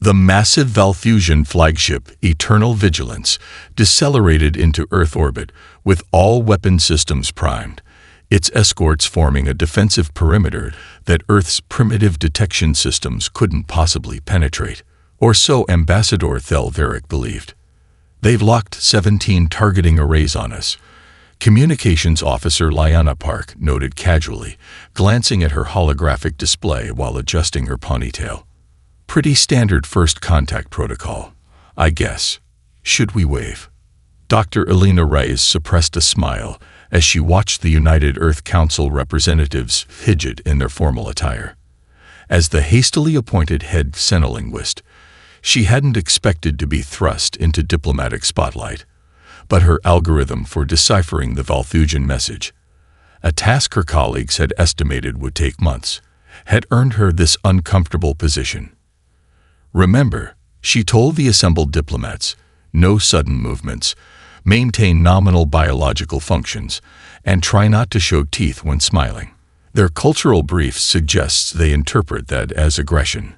The massive Valfusion flagship, Eternal Vigilance, decelerated into Earth orbit with all weapon systems primed, its escorts forming a defensive perimeter that Earth's primitive detection systems couldn't possibly penetrate, or so Ambassador Thelveric believed. "They've locked 17 targeting arrays on us," Communications Officer Lyanna Park noted casually, glancing at her holographic display while adjusting her ponytail. "Pretty standard first contact protocol, I guess. Should we wave?" Dr. Elena Reyes suppressed a smile as she watched the United Earth Council representatives fidget in their formal attire. As the hastily appointed head xenolinguist, she hadn't expected to be thrust into diplomatic spotlight, but her algorithm for deciphering the Valfusion message, a task her colleagues had estimated would take months, had earned her this uncomfortable position. "Remember," she told the assembled diplomats, "no sudden movements, maintain nominal biological functions, and try not to show teeth when smiling." Their cultural brief suggests they interpret that as aggression.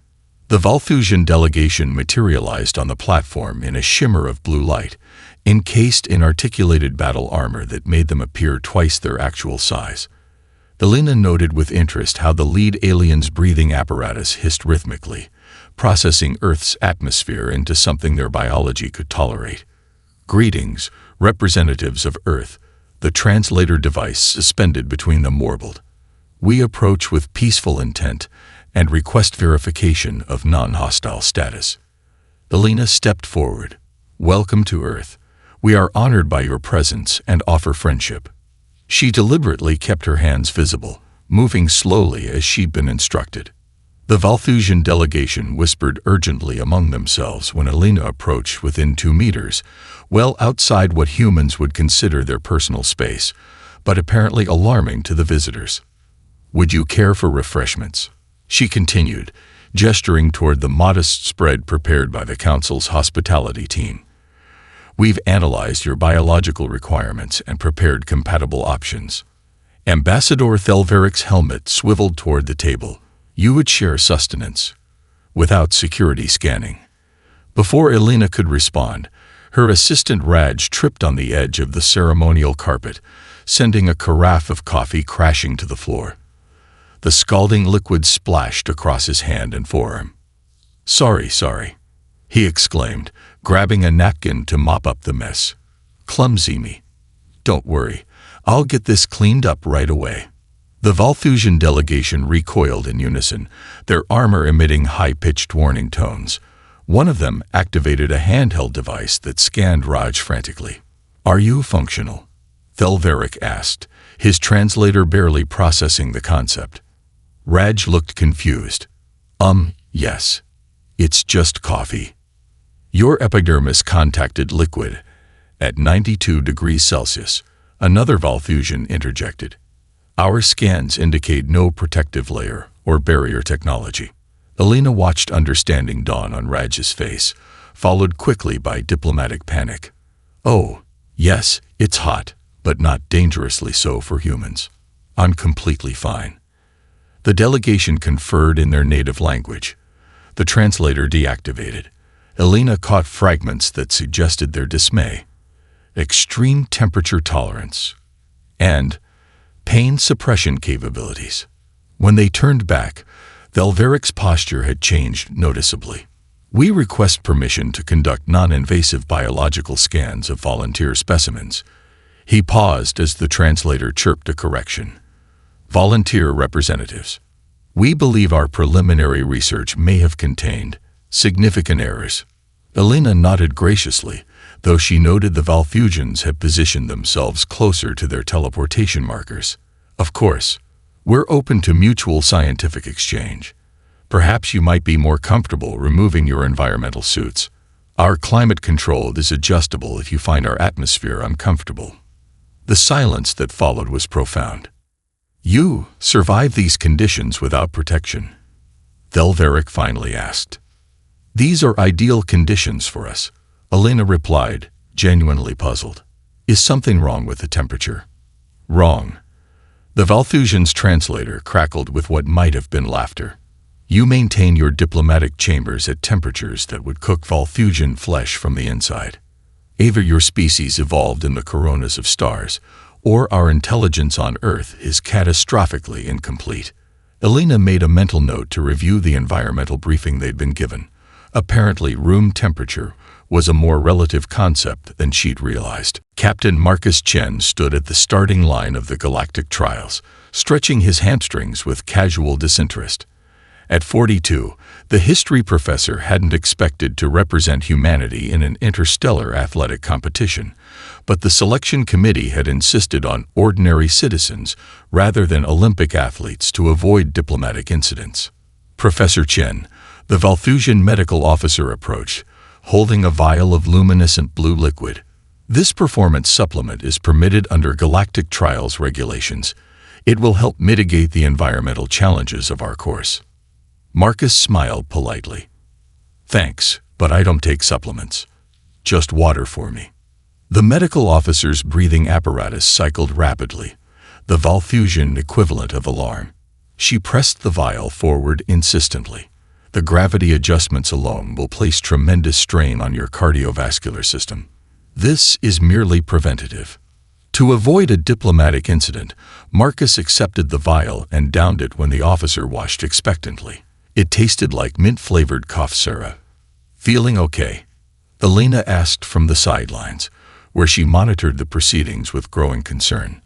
The Valfusion delegation materialized on the platform in a shimmer of blue light, encased in articulated battle armor that made them appear twice their actual size. Elena noted with interest how the lead alien's breathing apparatus hissed rhythmically, processing Earth's atmosphere into something their biology could tolerate. "Greetings, representatives of Earth," the translator device suspended between them warbled. "We approach with peaceful intent and request verification of non-hostile status." Elena stepped forward. "Welcome to Earth. We are honored by your presence and offer friendship." She deliberately kept her hands visible, moving slowly as she'd been instructed. The Valfusion delegation whispered urgently among themselves when Elena approached within 2 meters, well outside what humans would consider their personal space, but apparently alarming to the visitors. "Would you care for refreshments?" she continued, gesturing toward the modest spread prepared by the Council's hospitality team. "We've analyzed your biological requirements and prepared compatible options." Ambassador Thelveric's helmet swiveled toward the table. "You would share sustenance without security scanning." Before Elena could respond, her assistant Raj tripped on the edge of the ceremonial carpet, sending a carafe of coffee crashing to the floor. The scalding liquid splashed across his hand and forearm. Sorry, he exclaimed, grabbing a napkin to mop up the mess. "Clumsy me. Don't worry, I'll get this cleaned up right away." The Valfusion delegation recoiled in unison, their armor emitting high-pitched warning tones. One of them activated a handheld device that scanned Raj frantically. "Are you functional?" Thelveric asked, his translator barely processing the concept. Raj looked confused. Yes. It's just coffee." "Your epidermis contacted liquid at 92 degrees Celsius," another Valfusion interjected. "Our scans indicate no protective layer or barrier technology." Elena watched understanding dawn on Raj's face, followed quickly by diplomatic panic. "Oh, yes, it's hot, but not dangerously so for humans. I'm completely fine." The delegation conferred in their native language. The translator deactivated. Elena caught fragments that suggested their dismay. Extreme temperature tolerance and pain suppression capabilities. When they turned back, Thelveric's posture had changed noticeably. "We request permission to conduct non-invasive biological scans of volunteer specimens." He paused as the translator chirped a correction. "Volunteer representatives. We believe our preliminary research may have contained significant errors." Elena nodded graciously, though she noted the Valfusions had positioned themselves closer to their teleportation markers. "Of course, we're open to mutual scientific exchange. Perhaps you might be more comfortable removing your environmental suits. Our climate control is adjustable if you find our atmosphere uncomfortable." The silence that followed was profound. "You survive these conditions without protection?" Thelveric finally asked. "These are ideal conditions for us," Elena replied, genuinely puzzled. "Is something wrong with the temperature?" "Wrong." The Valfusion's translator crackled with what might have been laughter. You maintain your diplomatic chambers at temperatures that would cook Valfusion flesh from the inside. Either your species evolved in the coronas of stars, or our intelligence on Earth is catastrophically incomplete. Elena made a mental note to review the environmental briefing they'd been given. Apparently, room temperature was a more relative concept than she'd realized. Captain Marcus Chen stood at the starting line of the Galactic trials, stretching his hamstrings with casual disinterest. At 42, the history professor hadn't expected to represent humanity in an interstellar athletic competition, but the selection committee had insisted on ordinary citizens rather than Olympic athletes to avoid diplomatic incidents. Professor Chen, the Valfusion medical officer, approached, holding a vial of luminescent blue liquid. This performance supplement is permitted under Galactic trials regulations. It will help mitigate the environmental challenges of our course. Marcus smiled politely. Thanks, but I don't take supplements. Just water for me. The medical officer's breathing apparatus cycled rapidly, the Valfusion equivalent of alarm. She pressed the vial forward insistently. The gravity adjustments alone will place tremendous strain on your cardiovascular system. This is merely preventative. To avoid a diplomatic incident, Marcus accepted the vial and downed it when the officer watched expectantly. It tasted like mint-flavored cough syrup. Feeling okay? Elena asked from the sidelines, where she monitored the proceedings with growing concern.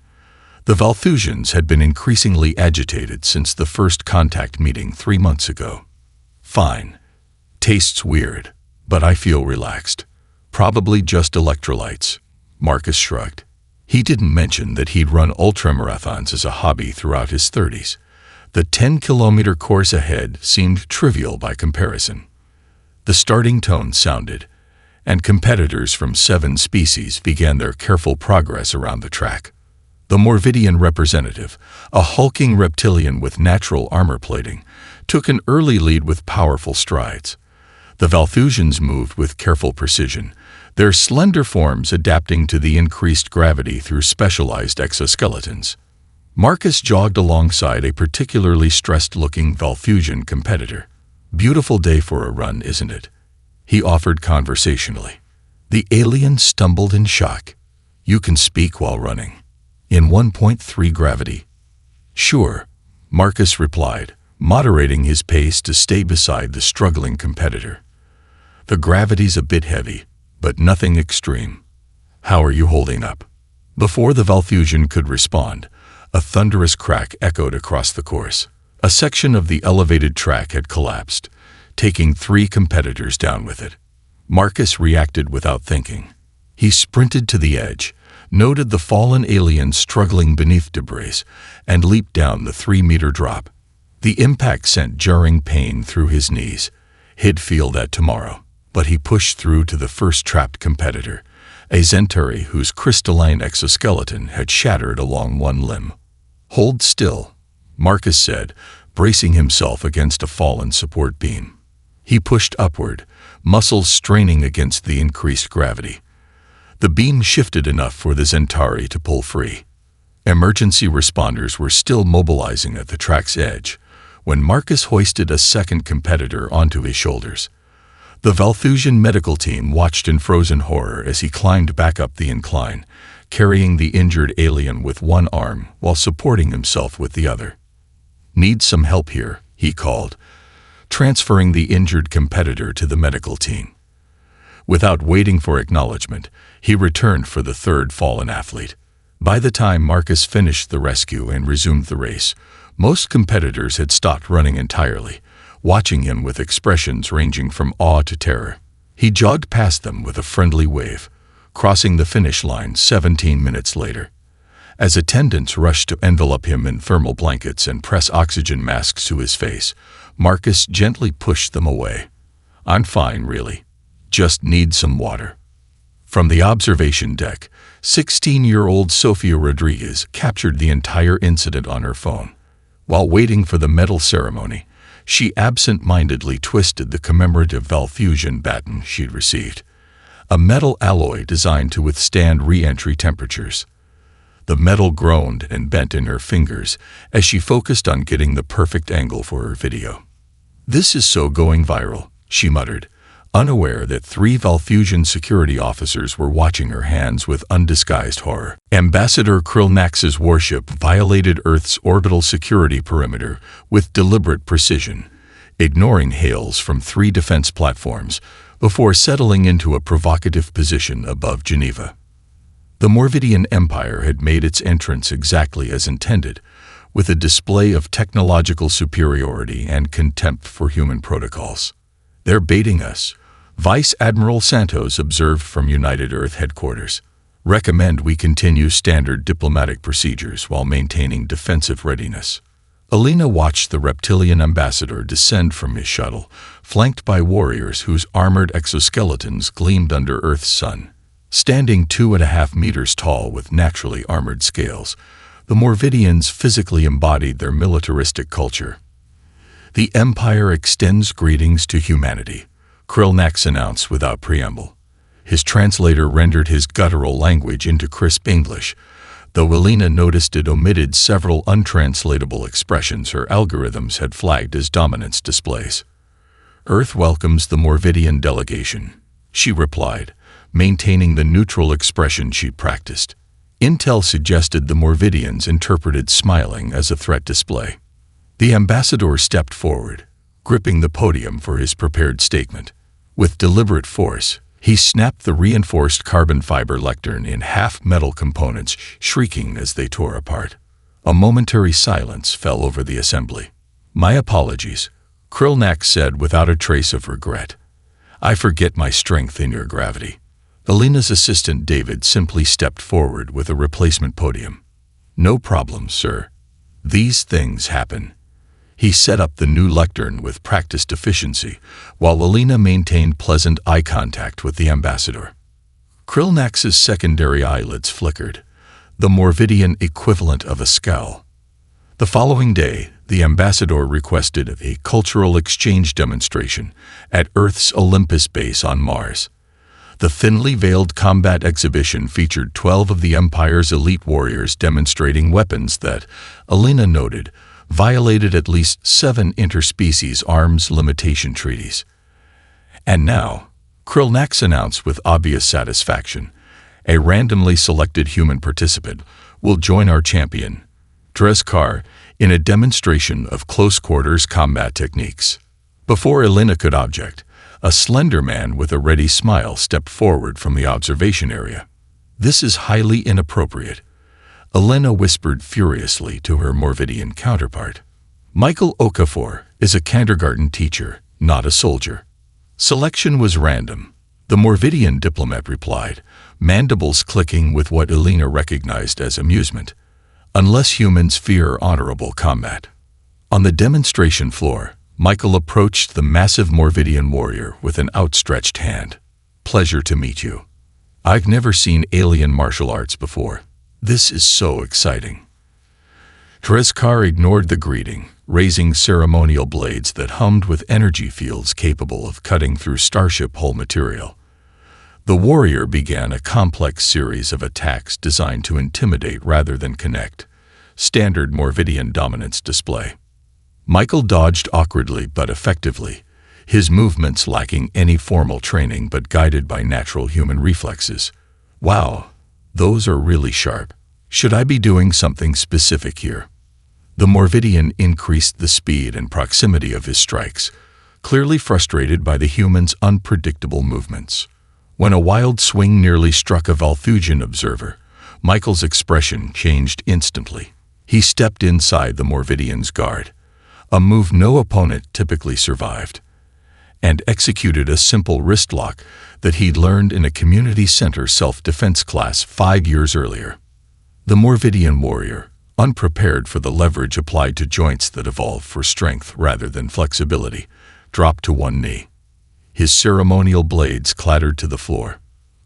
The Valfusians had been increasingly agitated since the first contact meeting 3 months ago. Fine. Tastes weird, but I feel relaxed. Probably just electrolytes. Marcus shrugged. He didn't mention that he'd run ultramarathons as a hobby throughout his 30s. The 10-kilometer course ahead seemed trivial by comparison. The starting tone sounded, and competitors from 7 species began their careful progress around the track. The Morvidian representative, a hulking reptilian with natural armor plating, took an early lead with powerful strides. The Valfusians moved with careful precision, their slender forms adapting to the increased gravity through specialized exoskeletons. Marcus jogged alongside a particularly stressed-looking Valfusian competitor. Beautiful day for a run, isn't it? He offered conversationally. The alien stumbled in shock. You can speak while running. In 1.3 gravity. Sure, Marcus replied, moderating his pace to stay beside the struggling competitor. The gravity's a bit heavy, but nothing extreme. How are you holding up? Before the Valfusian could respond, a thunderous crack echoed across the course. A section of the elevated track had collapsed, taking 3 competitors down with it. Marcus reacted without thinking. He sprinted to the edge, noted the fallen alien struggling beneath debris, and leaped down the 3-meter drop. The impact sent jarring pain through his knees. He'd feel that tomorrow, but he pushed through to the first trapped competitor, a Centauri whose crystalline exoskeleton had shattered along one limb. Hold still, Marcus said, bracing himself against a fallen support beam. He pushed upward, muscles straining against the increased gravity. The beam shifted enough for the Centauri to pull free. Emergency responders were still mobilizing at the track's edge when Marcus hoisted a second competitor onto his shoulders. The Valfusian medical team watched in frozen horror as he climbed back up the incline, carrying the injured alien with one arm while supporting himself with the other. Need some help here, he called, transferring the injured competitor to the medical team. Without waiting for acknowledgement, he returned for the third fallen athlete. By the time Marcus finished the rescue and resumed the race, most competitors had stopped running entirely, watching him with expressions ranging from awe to terror. He jogged past them with a friendly wave, crossing the finish line 17 minutes later. As attendants rushed to envelop him in thermal blankets and press oxygen masks to his face, Marcus gently pushed them away. I'm fine, really. Just need some water. From the observation deck, 16-year-old Sofia Rodriguez captured the entire incident on her phone. While waiting for the medal ceremony, she absent-mindedly twisted the commemorative Valfusian baton she'd received, a metal alloy designed to withstand re-entry temperatures. The metal groaned and bent in her fingers as she focused on getting the perfect angle for her video. "This is so going viral," she muttered, unaware that 3 Valfusion security officers were watching her hands with undisguised horror. Ambassador Krillnax's warship violated Earth's orbital security perimeter with deliberate precision, ignoring hails from 3 defense platforms before settling into a provocative position above Geneva. The Morvidian Empire had made its entrance exactly as intended, with a display of technological superiority and contempt for human protocols. "They're baiting us," Vice Admiral Santos observed from United Earth headquarters. "Recommend we continue standard diplomatic procedures while maintaining defensive readiness." Alina watched the reptilian ambassador descend from his shuttle, flanked by warriors whose armored exoskeletons gleamed under Earth's sun. Standing 2.5 meters tall with naturally armored scales, the Morvidians physically embodied their militaristic culture. "The Empire extends greetings to humanity," Krillnax announced without preamble. His translator rendered his guttural language into crisp English, though Alina noticed it omitted several untranslatable expressions her algorithms had flagged as dominance displays. "Earth welcomes the Morvidian delegation," she replied, maintaining the neutral expression she'd practiced. Intel suggested the Morvidians interpreted smiling as a threat display. The ambassador stepped forward, gripping the podium for his prepared statement. With deliberate force, he snapped the reinforced carbon fiber lectern in half metal components, shrieking as they tore apart. A momentary silence fell over the assembly. "My apologies," Krillnax said without a trace of regret. "I forget my strength in your gravity." Alina's assistant David simply stepped forward with a replacement podium. "No problem, sir. These things happen." He set up the new lectern with practiced efficiency, while Alina maintained pleasant eye contact with the ambassador. Krillnax's secondary eyelids flickered, the Morvidian equivalent of a scowl. The following day, the ambassador requested a cultural exchange demonstration at Earth's Olympus base on Mars. The thinly veiled combat exhibition featured 12 of the Empire's elite warriors demonstrating weapons that, Alina noted, violated at least 7 interspecies arms limitation treaties. "And now," Krillnax announced with obvious satisfaction, "a randomly selected human participant will join our champion, Dreskar, in a demonstration of close-quarters combat techniques." Before Alina could object, a slender man with a ready smile stepped forward from the observation area. "This is highly inappropriate," Alina whispered furiously to her Morvidian counterpart. "Michael Okafor is a kindergarten teacher, not a soldier." "Selection was random," the Morvidian diplomat replied, mandibles clicking with what Alina recognized as amusement. "Unless humans fear honorable combat." On the demonstration floor, Michael approached the massive Morvidian warrior with an outstretched hand. "Pleasure to meet you. I've never seen alien martial arts before. This is so exciting." Dreskar ignored the greeting, raising ceremonial blades that hummed with energy fields capable of cutting through starship hull material. The warrior began a complex series of attacks designed to intimidate rather than connect. Standard Morvidian dominance display. Michael dodged awkwardly but effectively, his movements lacking any formal training but guided by natural human reflexes. "Wow, those are really sharp. Should I be doing something specific here?" The Morvidian increased the speed and proximity of his strikes, clearly frustrated by the human's unpredictable movements. When a wild swing nearly struck a Valfusion observer, Michael's expression changed instantly. He stepped inside the Morvidian's guard, a move no opponent typically survived, and executed a simple wrist lock that he'd learned in a community center self-defense class 5 years earlier. The Morvidian warrior, unprepared for the leverage applied to joints that evolve for strength rather than flexibility, dropped to one knee. His ceremonial blades clattered to the floor.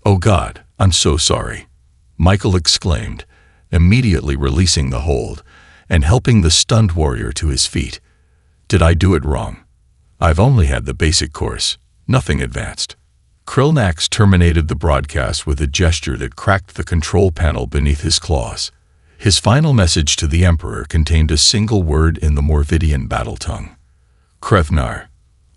"Oh God, I'm so sorry," Michael exclaimed, immediately releasing the hold and helping the stunned warrior to his feet. "Did I do it wrong? I've only had the basic course, nothing advanced." Krillnax terminated the broadcast with a gesture that cracked the control panel beneath his claws. His final message to the Emperor contained a single word in the Morvidian battle tongue. "Krevnar."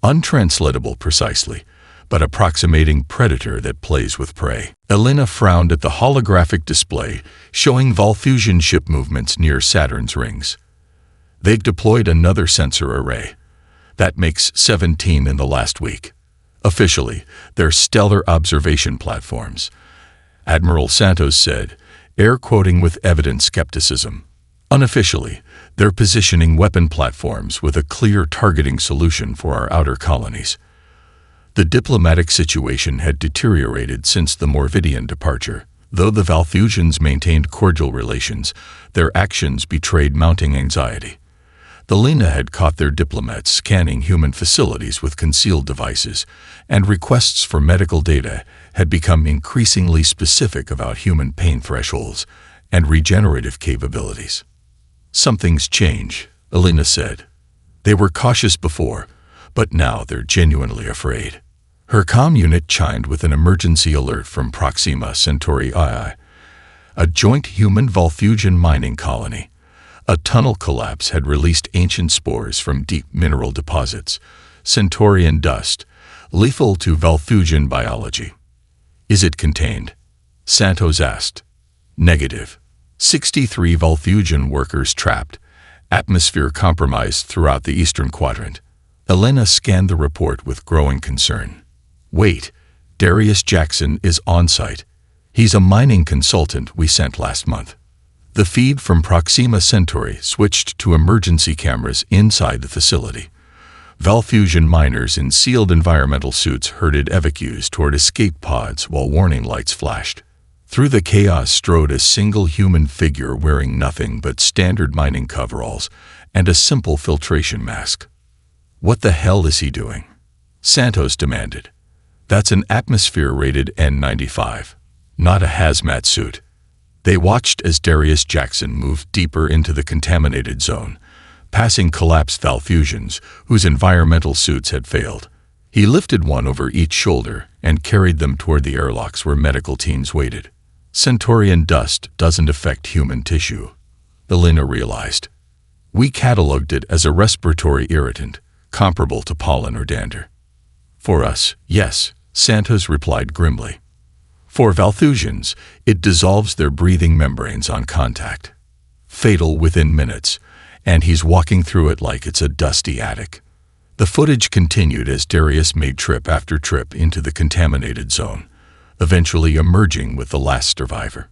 Untranslatable precisely, but approximating predator that plays with prey. Elena frowned at the holographic display showing Volfusion ship movements near Saturn's rings. They've deployed another sensor array. That makes 17 in the last week. Officially, they're stellar observation platforms. Admiral Santos said, air quoting with evident skepticism. Unofficially, they're positioning weapon platforms with a clear targeting solution for our outer colonies. The diplomatic situation had deteriorated since the Morvidian departure. Though the Valfusians maintained cordial relations, their actions betrayed mounting anxiety. The Lena had caught their diplomats scanning human facilities with concealed devices, and requests for medical data had become increasingly specific about human pain thresholds and regenerative capabilities. Something's changed, Elena said. They were cautious before, but now they're genuinely afraid. Her comm unit chimed with an emergency alert from Proxima Centauri II, a joint human Volfusion mining colony. A tunnel collapse had released ancient spores from deep mineral deposits, Centaurian dust, lethal to Volfusion biology. Is it contained? Santos asked. Negative. 63 Volfusion workers trapped, atmosphere compromised throughout the eastern quadrant. Elena scanned the report with growing concern. Wait, Darius Jackson is on site. He's a mining consultant we sent last month. The feed from Proxima Centauri switched to emergency cameras inside the facility. Volfusion miners in sealed environmental suits herded evacuees toward escape pods while warning lights flashed. Through the chaos strode a single human figure wearing nothing but standard mining coveralls and a simple filtration mask. What the hell is he doing? Santos demanded. That's an atmosphere-rated N95, not a hazmat suit. They watched as Darius Jackson moved deeper into the contaminated zone, passing collapsed Valfusians whose environmental suits had failed. He lifted one over each shoulder and carried them toward the airlocks where medical teams waited. Centaurian dust doesn't affect human tissue, Elena realized. We cataloged it as a respiratory irritant, comparable to pollen or dander. For us, yes, Santos replied grimly. For Valfusians, it dissolves their breathing membranes on contact. Fatal within minutes, and he's walking through it like it's a dusty attic. The footage continued as Darius made trip after trip into the contaminated zone, eventually emerging with the last survivor.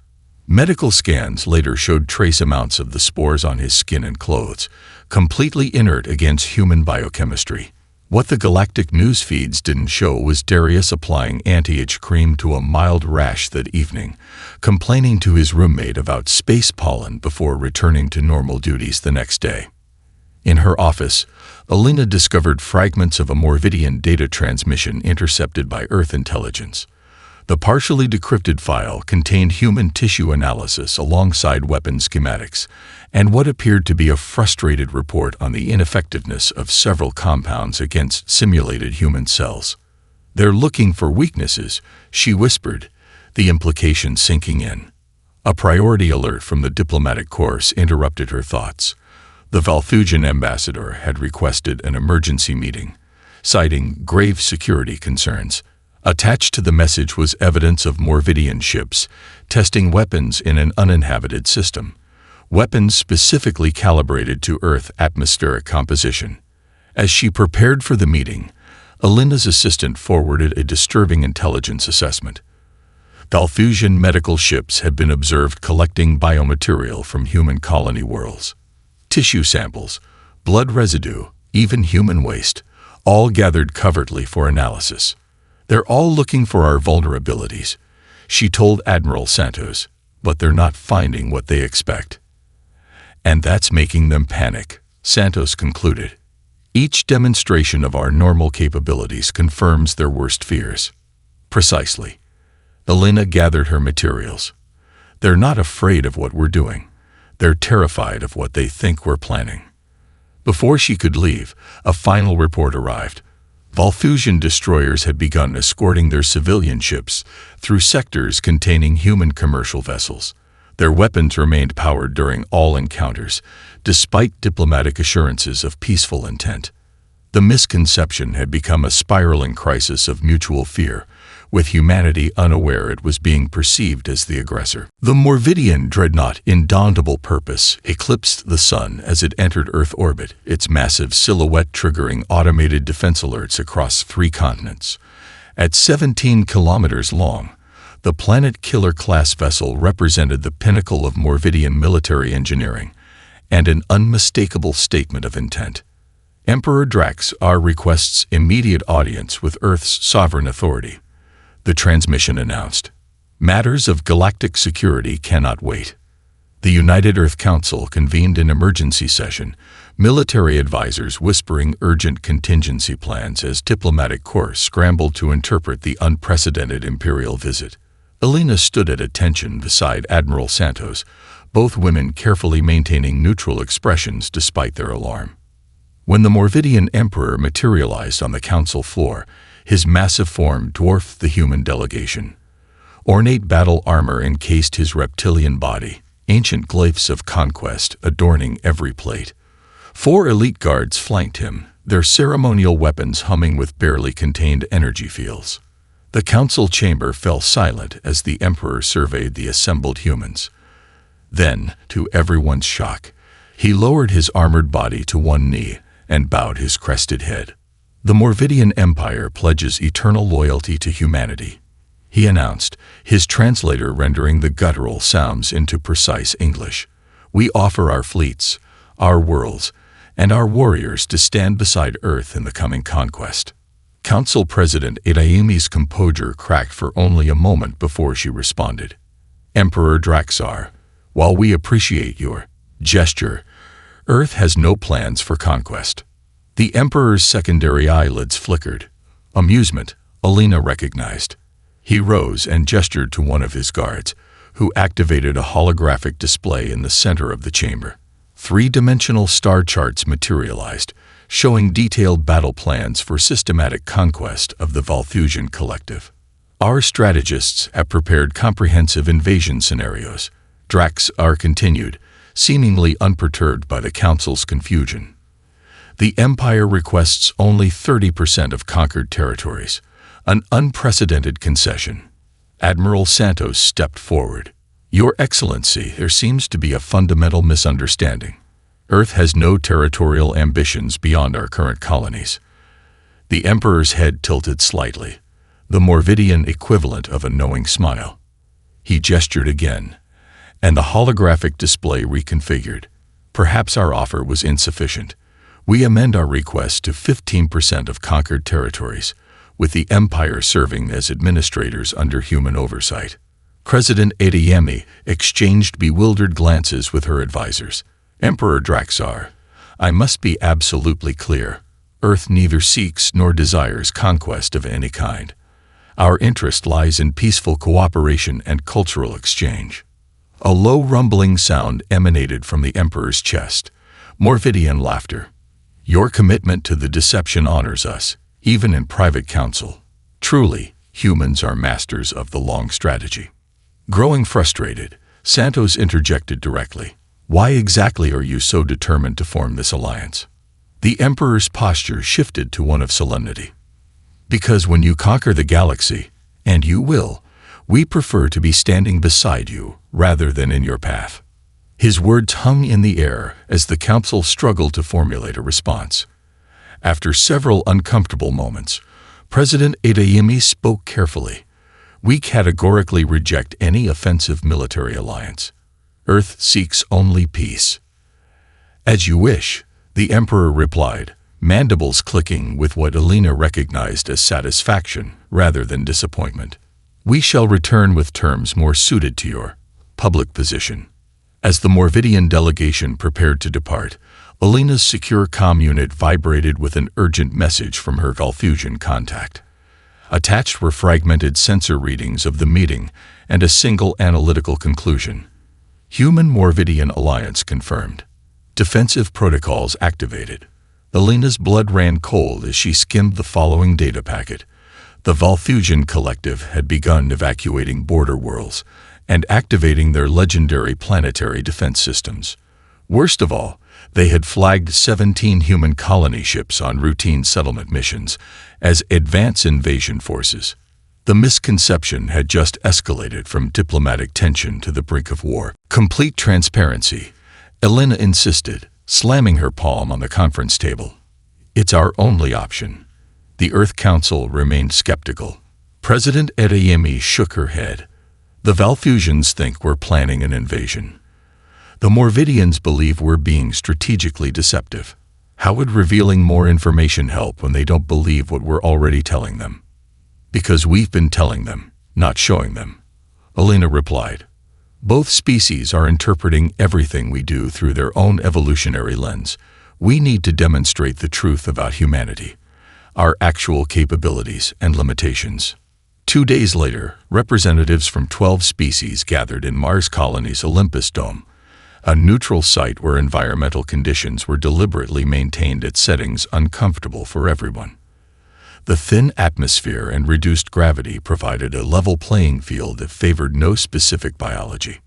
Medical scans later showed trace amounts of the spores on his skin and clothes, completely inert against human biochemistry. What the Galactic news feeds didn't show was Darius applying anti-itch cream to a mild rash that evening, complaining to his roommate about space pollen before returning to normal duties the next day. In her office, Elena discovered fragments of a Morvidian data transmission intercepted by Earth intelligence. The partially decrypted file contained human tissue analysis alongside weapon schematics, and what appeared to be a frustrated report on the ineffectiveness of several compounds against simulated human cells. They're looking for weaknesses, she whispered, the implication sinking in. A priority alert from the diplomatic corps interrupted her thoughts. The Valfusian ambassador had requested an emergency meeting, citing grave security concerns. Attached to the message was evidence of Morvidian ships testing weapons in an uninhabited system, weapons specifically calibrated to Earth atmospheric composition. As she prepared for the meeting, Elena's assistant forwarded a disturbing intelligence assessment. Valfusian medical ships had been observed collecting biomaterial from human colony worlds. Tissue samples, blood residue, even human waste, all gathered covertly for analysis. They're all looking for our vulnerabilities, she told Admiral Santos, but they're not finding what they expect. And that's making them panic, Santos concluded. Each demonstration of our normal capabilities confirms their worst fears. Precisely. Elena gathered her materials. They're not afraid of what we're doing. They're terrified of what they think we're planning. Before she could leave, a final report arrived. Volfusion destroyers had begun escorting their civilian ships through sectors containing human commercial vessels. Their weapons remained powered during all encounters, despite diplomatic assurances of peaceful intent. The misconception had become a spiraling crisis of mutual fear, with humanity unaware it was being perceived as the aggressor. The Morvidian dreadnought, indomitable purpose, eclipsed the sun as it entered Earth orbit, its massive silhouette triggering automated defense alerts across 3 continents. At 17 kilometers long, the Planet Killer-class vessel represented the pinnacle of Morvidian military engineering and an unmistakable statement of intent. Emperor Drax-R requests immediate audience with Earth's sovereign authority. The transmission announced, "Matters of galactic security cannot wait." The United Earth Council convened an emergency session, military advisors whispering urgent contingency plans as diplomatic corps scrambled to interpret the unprecedented imperial visit. Alina stood at attention beside Admiral Santos, both women carefully maintaining neutral expressions despite their alarm. When the Morvidian Emperor materialized on the council floor, his massive form dwarfed the human delegation. Ornate battle armor encased his reptilian body, ancient glyphs of conquest adorning every plate. 4 elite guards flanked him, their ceremonial weapons humming with barely contained energy fields. The council chamber fell silent as the Emperor surveyed the assembled humans. Then, to everyone's shock, he lowered his armored body to one knee and bowed his crested head. "The Morvidian Empire pledges eternal loyalty to humanity," he announced, his translator rendering the guttural sounds into precise English. "We offer our fleets, our worlds, and our warriors to stand beside Earth in the coming conquest." Council President Adayumi's composure cracked for only a moment before she responded. "Emperor Drax-R, while we appreciate your gesture, Earth has no plans for conquest." The Emperor's secondary eyelids flickered. Amusement, Alina recognized. He rose and gestured to one of his guards, who activated a holographic display in the center of the chamber. 3-dimensional star charts materialized, showing detailed battle plans for systematic conquest of the Valthusian collective. "Our strategists have prepared comprehensive invasion scenarios," Drax-R continued, seemingly unperturbed by the Council's confusion. "The Empire requests only 30% of conquered territories, an unprecedented concession." Admiral Santos stepped forward. "Your Excellency, there seems to be a fundamental misunderstanding. Earth has no territorial ambitions beyond our current colonies." The Emperor's head tilted slightly, the Morvidian equivalent of a knowing smile. He gestured again, and the holographic display reconfigured. "Perhaps our offer was insufficient. We amend our request to 15% of conquered territories, with the Empire serving as administrators under human oversight." President Adeyemi exchanged bewildered glances with her advisors. "Emperor Drax-R, I must be absolutely clear. Earth neither seeks nor desires conquest of any kind. Our interest lies in peaceful cooperation and cultural exchange." A low rumbling sound emanated from the Emperor's chest. Morvidian laughter. "Your commitment to the deception honors us, even in private council. Truly, humans are masters of the long strategy." Growing frustrated, Santos interjected directly. "Why exactly are you so determined to form this alliance?" The Emperor's posture shifted to one of solemnity. "Because when you conquer the galaxy, and you will, we prefer to be standing beside you rather than in your path." His words hung in the air as the council struggled to formulate a response. After several uncomfortable moments, President Adeyemi spoke carefully. "We categorically reject any offensive military alliance. Earth seeks only peace." "As you wish," the Emperor replied, mandibles clicking with what Alina recognized as satisfaction rather than disappointment. "We shall return with terms more suited to your public position." As the Morvidian delegation prepared to depart, Alina's secure comm unit vibrated with an urgent message from her Valthusian contact. Attached were fragmented sensor readings of the meeting and a single analytical conclusion. Human-Morvidian alliance confirmed. Defensive protocols activated. Alina's blood ran cold as she skimmed the following data packet. The Valthusian collective had begun evacuating border worlds and activating their legendary planetary defense systems. Worst of all, They had flagged 17 human colony ships on routine settlement missions as advance invasion forces. The misconception had just escalated from diplomatic tension to the brink of war. Complete transparency, Elena insisted, slamming her palm on the conference table. It's our only option. The Earth Council remained skeptical. President Adeyemi shook her head. The Valfusians think we're planning an invasion. The Morvidians believe we're being strategically deceptive. How would revealing more information help when they don't believe what we're already telling them? Because we've been telling them, not showing them, Elena replied. Both species are interpreting everything we do through their own evolutionary lens. We need to demonstrate the truth about humanity, our actual capabilities and limitations. 2 days later, representatives from 12 species gathered in Mars Colony's Olympus Dome, a neutral site where environmental conditions were deliberately maintained at settings uncomfortable for everyone. The thin atmosphere and reduced gravity provided a level playing field that favored no specific biology.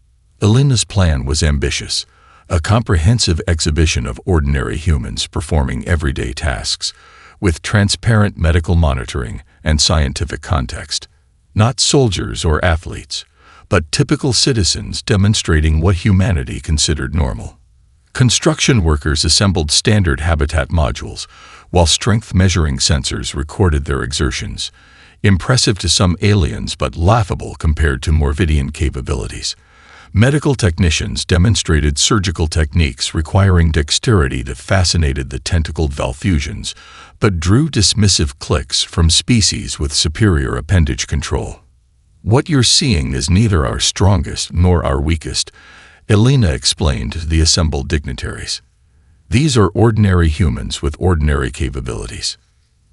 Elena's plan was ambitious, a comprehensive exhibition of ordinary humans performing everyday tasks, with transparent medical monitoring and scientific context. Not soldiers or athletes, but typical citizens demonstrating what humanity considered normal. Construction workers assembled standard habitat modules, while strength measuring sensors recorded their exertions, impressive to some aliens but laughable compared to Morvidian capabilities. Medical technicians demonstrated surgical techniques requiring dexterity that fascinated the tentacled Valfusians, but drew dismissive clicks from species with superior appendage control. What you're seeing is neither our strongest nor our weakest, Elena explained to the assembled dignitaries. These are ordinary humans with ordinary capabilities.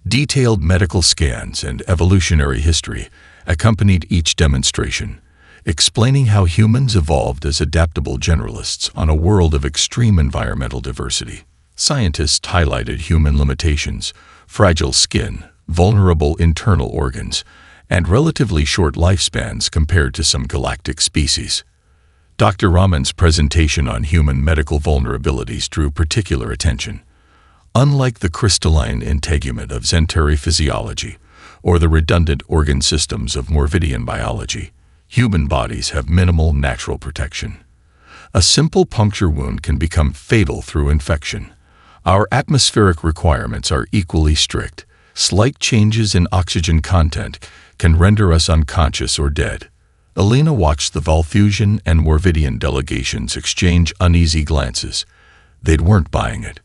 Detailed medical scans and evolutionary history accompanied each demonstration, explaining how humans evolved as adaptable generalists on a world of extreme environmental diversity. Scientists highlighted human limitations, fragile skin, vulnerable internal organs, and relatively short lifespans compared to some galactic species. Dr. Raman's presentation on human medical vulnerabilities drew particular attention. Unlike the crystalline integument of Zentari physiology or the redundant organ systems of Morvidian biology, human bodies have minimal natural protection. A simple puncture wound can become fatal through infection. Our atmospheric requirements are equally strict. Slight changes in oxygen content can render us unconscious or dead. Elena watched the Valfusian and Morvidian delegations exchange uneasy glances. They weren't buying it.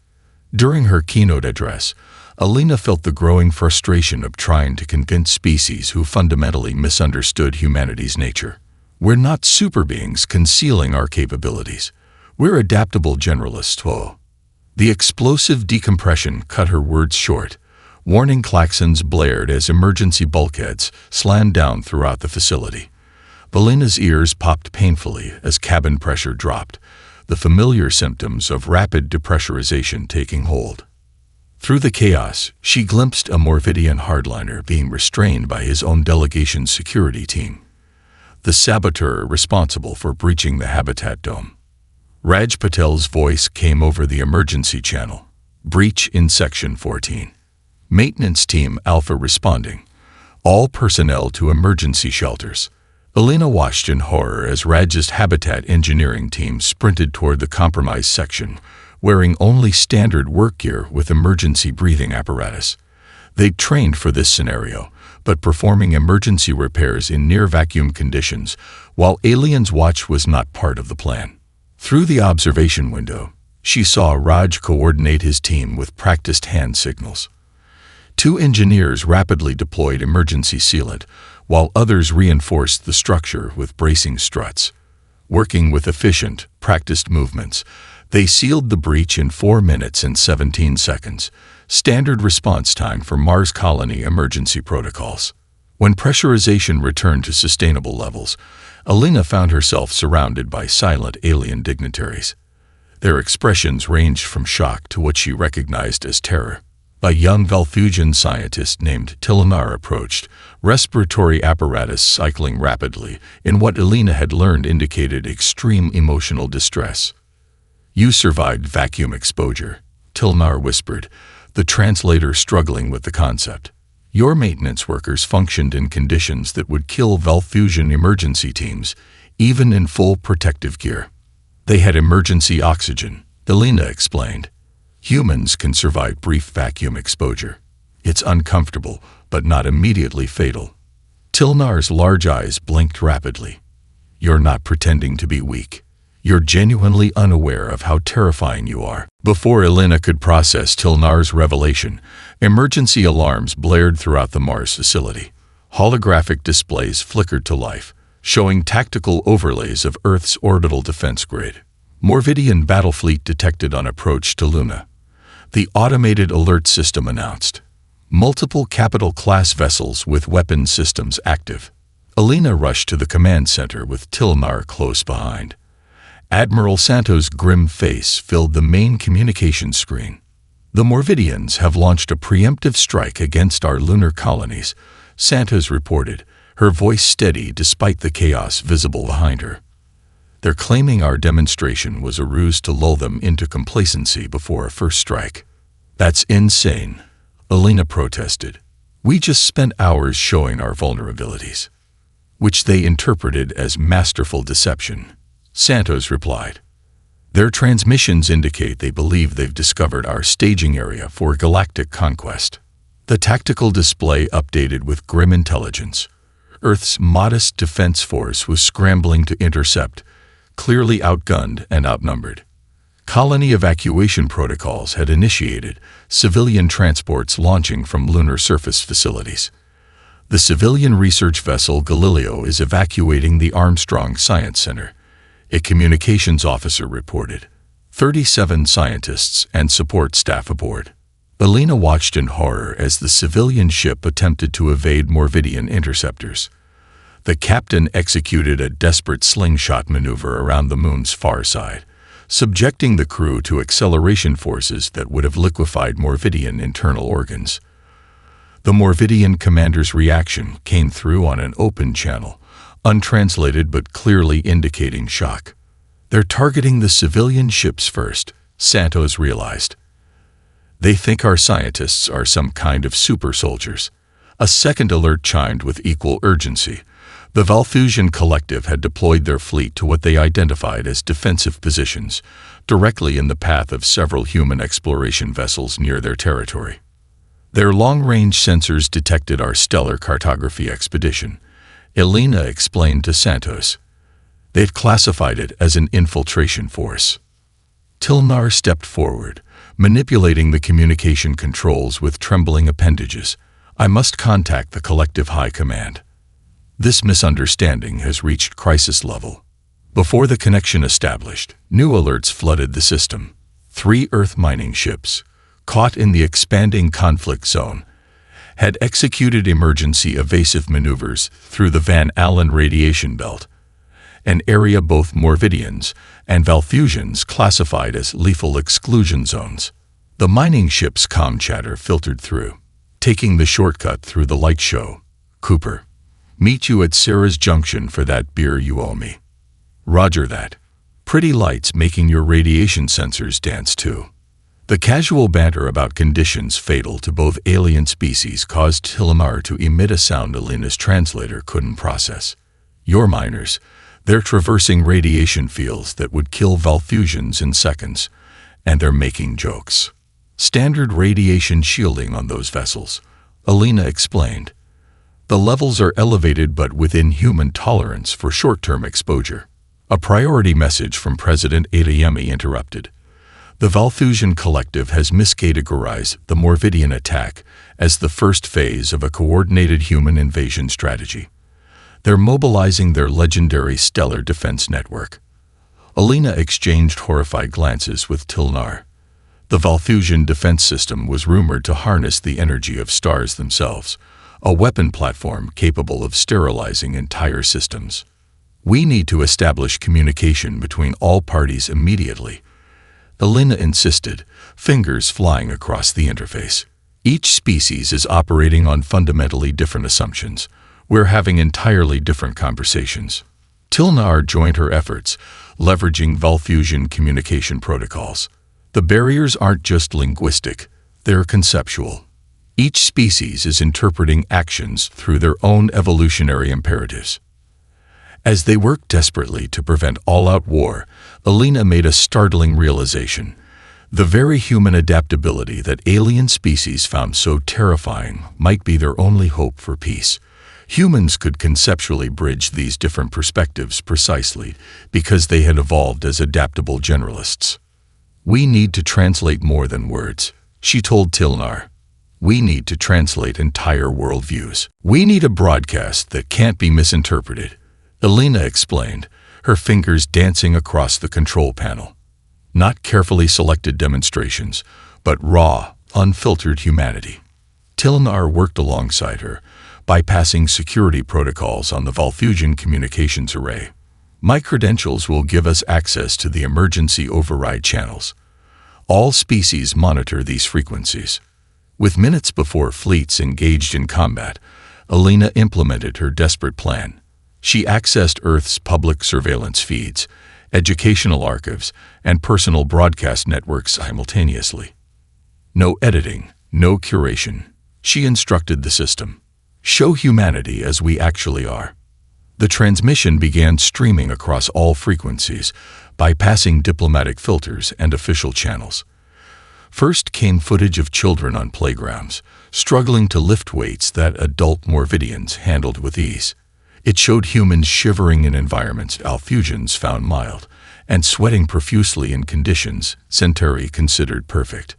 During her keynote address, Elena felt the growing frustration of trying to convince species who fundamentally misunderstood humanity's nature. We're not super beings concealing our capabilities. We're adaptable generalists. The explosive decompression cut her words short. Warning klaxons blared as emergency bulkheads slammed down throughout the facility. Elena's ears popped painfully as cabin pressure dropped, the familiar symptoms of rapid depressurization taking hold. Through the chaos, she glimpsed a Morvidian hardliner being restrained by his own delegation's security team, the saboteur responsible for breaching the habitat dome. Raj Patel's voice came over the emergency channel. Breach in Section 14. Maintenance Team Alpha responding. All personnel to emergency shelters. Elena watched in horror as Raj's habitat engineering team sprinted toward the compromised section, wearing only standard work gear with emergency breathing apparatus. They'd trained for this scenario, but performing emergency repairs in near-vacuum conditions, while aliens' watch was not part of the plan. Through the observation window, she saw Raj coordinate his team with practiced hand signals. 2 engineers rapidly deployed emergency sealant, while others reinforced the structure with bracing struts. Working with efficient, practiced movements, they sealed the breach in 4 minutes and 17 seconds, standard response time for Mars colony emergency protocols. When pressurization returned to sustainable levels, Elena found herself surrounded by silent alien dignitaries. Their expressions ranged from shock to what she recognized as terror. A young Valfusian scientist named Tilinar approached, respiratory apparatus cycling rapidly in what Elena had learned indicated extreme emotional distress. You survived vacuum exposure, Tilnar whispered, the translator struggling with the concept. Your maintenance workers functioned in conditions that would kill Valfusion emergency teams, even in full protective gear. They had emergency oxygen, Elena explained. Humans can survive brief vacuum exposure. It's uncomfortable, but not immediately fatal. Tilnar's large eyes blinked rapidly. You're not pretending to be weak. You're genuinely unaware of how terrifying you are. Before Elena could process Tilnar's revelation, emergency alarms blared throughout the Mars facility. Holographic displays flickered to life, showing tactical overlays of Earth's orbital defense grid. Morvidian battle fleet detected on approach to Luna. The automated alert system announced. Multiple capital-class vessels with weapon systems active. Elena rushed to the command center with Tilnar close behind. Admiral Santos' grim face filled the main communications screen. The Morvidians have launched a preemptive strike against our lunar colonies, Santos reported, her voice steady despite the chaos visible behind her. They're claiming our demonstration was a ruse to lull them into complacency before a first strike. That's insane, Elena protested. We just spent hours showing our vulnerabilities, which they interpreted as masterful deception, Santos replied. Their transmissions indicate they believe they've discovered our staging area for galactic conquest. The tactical display updated with grim intelligence. Earth's modest defense force was scrambling to intercept, clearly outgunned and outnumbered. Colony evacuation protocols had initiated, civilian transports launching from lunar surface facilities. The civilian research vessel Galileo is evacuating the Armstrong Science Center, a communications officer reported. 37 scientists and support staff aboard. Elena watched in horror as the civilian ship attempted to evade Morvidian interceptors. The captain executed a desperate slingshot maneuver around the moon's far side, subjecting the crew to acceleration forces that would have liquefied Morvidian internal organs. The Morvidian commander's reaction came through on an open channel, untranslated but clearly indicating shock. They're targeting the civilian ships first, Santos realized. They think our scientists are some kind of super soldiers. A second alert chimed with equal urgency. The Valfusion Collective had deployed their fleet to what they identified as defensive positions, directly in the path of several human exploration vessels near their territory. Their long-range sensors detected our stellar cartography expedition, Elena explained to Santos. They've classified it as an infiltration force. Tilnar stepped forward, manipulating the communication controls with trembling appendages. I must contact the collective high command. This misunderstanding has reached crisis level. Before the connection established, new alerts flooded the system. 3 Earth mining ships, caught in the expanding conflict zone, had executed emergency evasive maneuvers through the Van Allen radiation belt, an area both Morvidians and Valfusians classified as lethal exclusion zones. The mining ship's comm chatter filtered through. Taking the shortcut through the light show. Cooper. Meet you at Sarah's Junction for that beer you owe me. Roger that. Pretty lights making your radiation sensors dance too. The casual banter about conditions fatal to both alien species caused Tilnar to emit a sound Elena's translator couldn't process. Your miners. They're traversing radiation fields that would kill Valfusians in seconds, and they're making jokes. Standard radiation shielding on those vessels, Elena explained. The levels are elevated but within human tolerance for short-term exposure. A priority message from President Adeyemi interrupted. The Valfusion Collective has miscategorized the Morvidian attack as the first phase of a coordinated human invasion strategy. They're mobilizing their legendary stellar defense network. Elena exchanged horrified glances with Tilnar. The Valfusion defense system was rumored to harness the energy of stars themselves, a weapon platform capable of sterilizing entire systems. We need to establish communication between all parties immediately, Elena insisted, fingers flying across the interface. Each species is operating on fundamentally different assumptions. We're having entirely different conversations. Tilnar joined her efforts, leveraging Valfusion communication protocols. The barriers aren't just linguistic, they're conceptual. Each species is interpreting actions through their own evolutionary imperatives. As they worked desperately to prevent all-out war, Alina made a startling realization. The very human adaptability that alien species found so terrifying might be their only hope for peace. Humans could conceptually bridge these different perspectives precisely because they had evolved as adaptable generalists. "We need to translate more than words," she told Tilnar. "We need to translate entire worldviews. We need a broadcast that can't be misinterpreted," Alina explained, her fingers dancing across the control panel. Not carefully selected demonstrations, but raw, unfiltered humanity. Tilnar worked alongside her, bypassing security protocols on the Valfusion communications array. "My credentials will give us access to the emergency override channels. All species monitor these frequencies." With minutes before fleets engaged in combat, Alina implemented her desperate plan. She accessed Earth's public surveillance feeds, educational archives, and personal broadcast networks simultaneously. "No editing, no curation," she instructed the system. "Show humanity as we actually are." The transmission began streaming across all frequencies, bypassing diplomatic filters and official channels. First came footage of children on playgrounds, struggling to lift weights that adult Morvidians handled with ease. It showed humans shivering in environments Valfusians found mild, and sweating profusely in conditions Centauri considered perfect.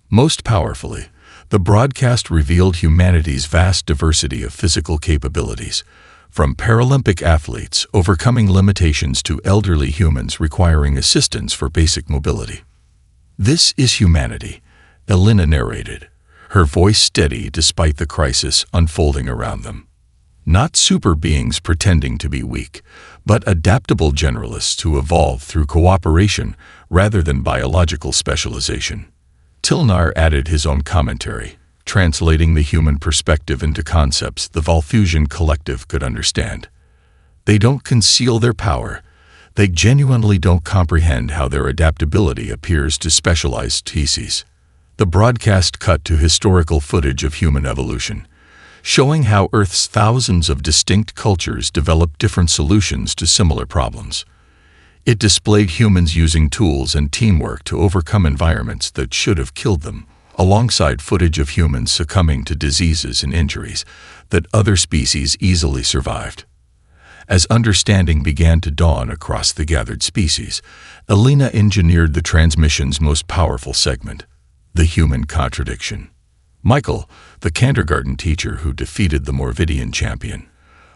Most powerfully, the broadcast revealed humanity's vast diversity of physical capabilities, from Paralympic athletes overcoming limitations to elderly humans requiring assistance for basic mobility. "This is humanity," Alina narrated, her voice steady despite the crisis unfolding around them. Not super beings pretending to be weak, but adaptable generalists who evolve through cooperation rather than biological specialization. Tilnar added his own commentary, translating the human perspective into concepts the Valfusion collective could understand. "They don't conceal their power. They genuinely don't comprehend how their adaptability appears to specialized species." The broadcast cut to historical footage of human evolution, showing how Earth's thousands of distinct cultures developed different solutions to similar problems. It displayed humans using tools and teamwork to overcome environments that should have killed them, alongside footage of humans succumbing to diseases and injuries that other species easily survived. As understanding began to dawn across the gathered species, Alina engineered the transmission's most powerful segment, the human contradiction. Michael, the kindergarten teacher who defeated the Morvidian champion,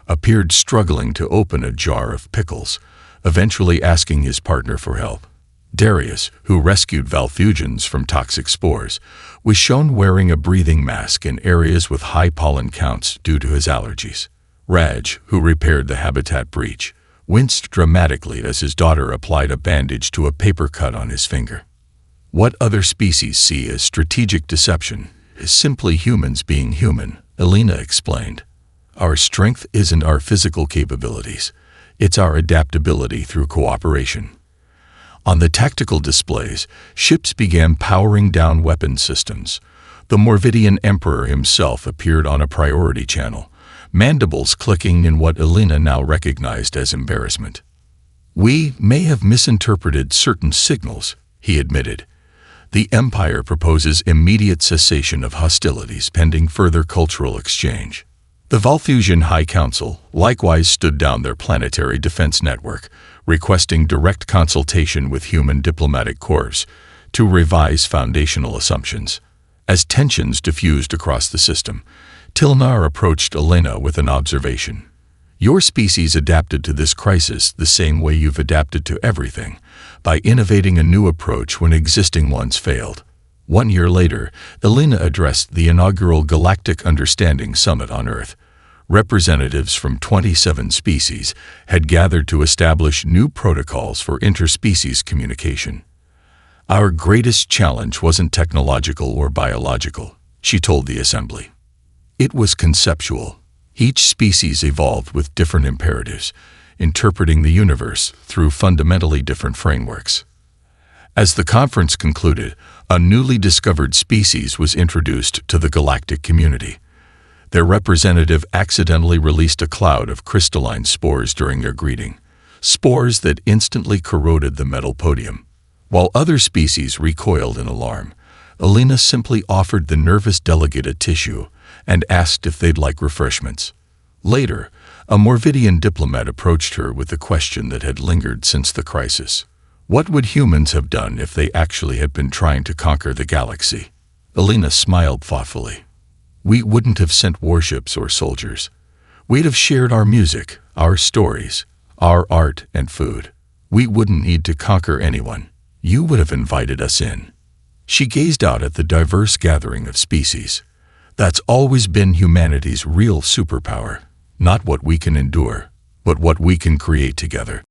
appeared struggling to open a jar of pickles, eventually asking his partner for help. Darius, who rescued Valfusians from toxic spores, was shown wearing a breathing mask in areas with high pollen counts due to his allergies. Raj, who repaired the habitat breach, winced dramatically as his daughter applied a bandage to a paper cut on his finger. What other species see as strategic deception is simply humans being human, Alina explained. "Our strength isn't our physical capabilities, it's our adaptability through cooperation." On the tactical displays, ships began powering down weapon systems. The Morvidian Emperor himself appeared on a priority channel, mandibles clicking in what Alina now recognized as embarrassment. "We may have misinterpreted certain signals," he admitted. "The Empire proposes immediate cessation of hostilities pending further cultural exchange." The Valfusian High Council likewise stood down their planetary defense network, requesting direct consultation with human diplomatic corps to revise foundational assumptions. As tensions diffused across the system, Tilnar approached Alina with an observation. "Your species adapted to this crisis the same way you've adapted to everything, by innovating a new approach when existing ones failed." 1 year later, Alina addressed the inaugural Galactic Understanding Summit on Earth. Representatives from 27 species had gathered to establish new protocols for interspecies communication. "Our greatest challenge wasn't technological or biological," she told the assembly. "It was conceptual. Each species evolved with different imperatives, interpreting the universe through fundamentally different frameworks. As the conference concluded, a newly discovered species was introduced to the galactic community. Their representative accidentally released a cloud of crystalline spores during their greeting, spores that instantly corroded the metal podium. While other species recoiled in alarm, Alina simply offered the nervous delegate a tissue and asked if they'd like refreshments. Later, a Morvidian diplomat approached her with a question that had lingered since the crisis. What would humans have done if they actually had been trying to conquer the galaxy? Alina smiled thoughtfully. We wouldn't have sent warships or soldiers. We'd have shared our music, our stories, our art and food. We wouldn't need to conquer anyone. You would have invited us in. She gazed out at the diverse gathering of species. That's always been humanity's real superpower, not what we can endure, but what we can create together.